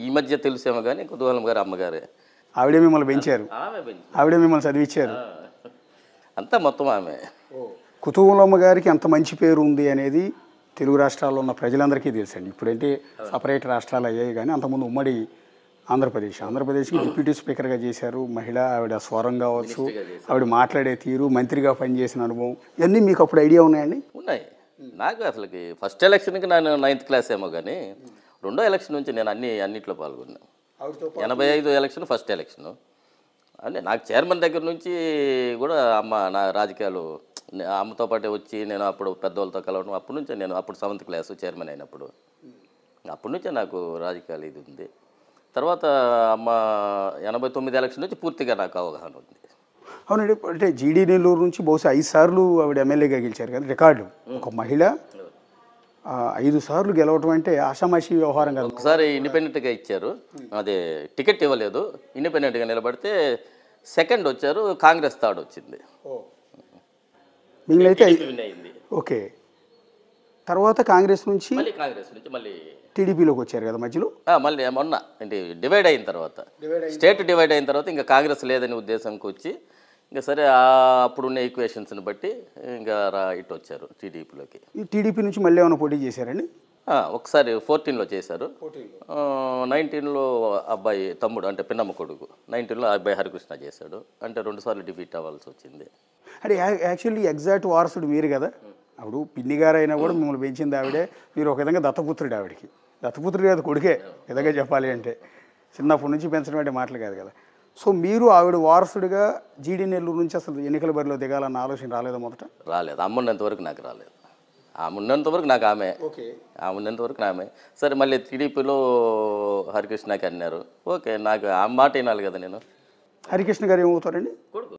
ఈ మధ్య తెలిసేమో కానీ కుతూహలం గారు అమ్మగారే. ఆవిడే మిమ్మల్ని పెంచారు, ఆమె పెంచి ఆవిడే మిమ్మల్ని చదివించారు. అంతా మొత్తం ఆమె. కుతూహలమ్మ గారికి ఎంత మంచి పేరు ఉంది అనేది తెలుగు రాష్ట్రాల్లో ఉన్న ప్రజలందరికీ తెలుసండి. ఇప్పుడంటే సపరేట్ రాష్ట్రాలు అయ్యాయి, కానీ అంతకుముందు ఉమ్మడి ఆంధ్రప్రదేశ్కి డిప్యూటీ స్పీకర్గా చేశారు. మహిళ, ఆవిడ స్వరం కావచ్చు, ఆవిడ మాట్లాడే తీరు, మంత్రిగా పనిచేసిన అనుభవం, ఇవన్నీ మీకు అప్పుడు ఐడియా ఉన్నాయండి? ఉన్నాయి. నాకు అసలుకి ఫస్ట్ ఎలక్షన్కి నేను 9th క్లాస్ ఏమో, కానీ రెండో ఎలక్షన్ నుంచి నేను అన్నిట్లో పాల్గొన్నాను. 85 ఎలక్షన్ ఫస్ట్ ఎలక్షను. అంటే నాకు చైర్మన్ దగ్గర నుంచి కూడా అమ్మ నా రాజకీయాలు అమ్మతో పాటే వచ్చి నేను అప్పుడు పెద్దవాళ్ళతో కలవడం, అప్పటి నుంచే నేను అప్పుడు 7th క్లాసు చైర్మన్ అయినప్పుడు అప్పటి నుంచే నాకు రాజకీయాలు ఇది ఉంది. తర్వాత అమ్మ 89 ఎలక్షన్ నుంచి పూర్తిగా నాకు అవగాహన ఉంది. అవునండి. అంటే జీడీ నెల్లూరు నుంచి బహుశా 5 సార్లు ఆవిడ ఎమ్మెల్యేగా గెలిచారు కదా, రికార్డు. ఒక మహిళ 5 సార్లు గెలవటం అంటే ఆషామాషి వ్యవహారం కాదు. ఒకసారి ఇండిపెండెంట్గా ఇచ్చారు, అదే టికెట్ ఇవ్వలేదు, ఇండిపెండెంట్గా నిలబడితే సెకండ్ వచ్చారు, కాంగ్రెస్ థర్డ్ వచ్చింది. మిగిలినైతే అయింది. ఓకే. తర్వాత కాంగ్రెస్ నుంచి మళ్ళీ టీడీపీలోకి వచ్చారు కదా మధ్యలో. మళ్ళీ మొన్న అంటే డివైడ్ అయిన తర్వాత, స్టేట్ డివైడ్ అయిన తర్వాత ఇంకా కాంగ్రెస్ లేదని ఉద్దేశంకి వచ్చి ఇంకా సరే అప్పుడున్న ఈక్వేషన్స్ని బట్టి ఇంకా ఇటు వచ్చారు టీడీపీలోకి. ఈ టీడీపీ నుంచి మళ్ళీ ఏమైనా పోటీ చేశారండి? ఒకసారి 14లో చేశారు, 19లో అబ్బాయి తమ్ముడు అంటే పిన్నమ్మ కొడుకు, 19లో అబ్బాయి హరికృష్ణ చేశాడు. అంటే 2 సార్లు డిఫీట్ అవ్వాల్సి వచ్చింది. అంటే యాక్చువల్లీ ఎగ్జాక్ట్ వారసుడు మీరు కదా. అప్పుడు పిన్ని గారు అయినా కూడా మిమ్మల్ని పెంచింది ఆవిడే, మీరు ఒక విధంగా దత్తపుత్రుడు ఆవిడకి. దత్తపుత్రుడు కాదు, కొడుకే విధంగా చెప్పాలి అంటే. చిన్నప్పటి నుంచి పెంచడం అంటే మాటలు కాదు కదా. సో మీరు ఆవిడ వారసుడిగా జీడీ నెల్లూరు నుంచి అసలు ఎన్నికల బరిలో దిగాలన్న ఆలోచన రాలేదా మొదట? రాలేదు. అమ్మున్నంత వరకు నాకు రాలేదు. ఉన్నంత వరకు నాకు ఆమె, ఉన్నంత వరకు ఆమె. సరే మళ్ళీ టీడీపీలో హరికృష్ణకి అన్నారు. ఓకే, నాకు ఆ మాట వినాలి కదా నేను. హరికృష్ణ గారు ఏమవుతారండి? కొడుకు.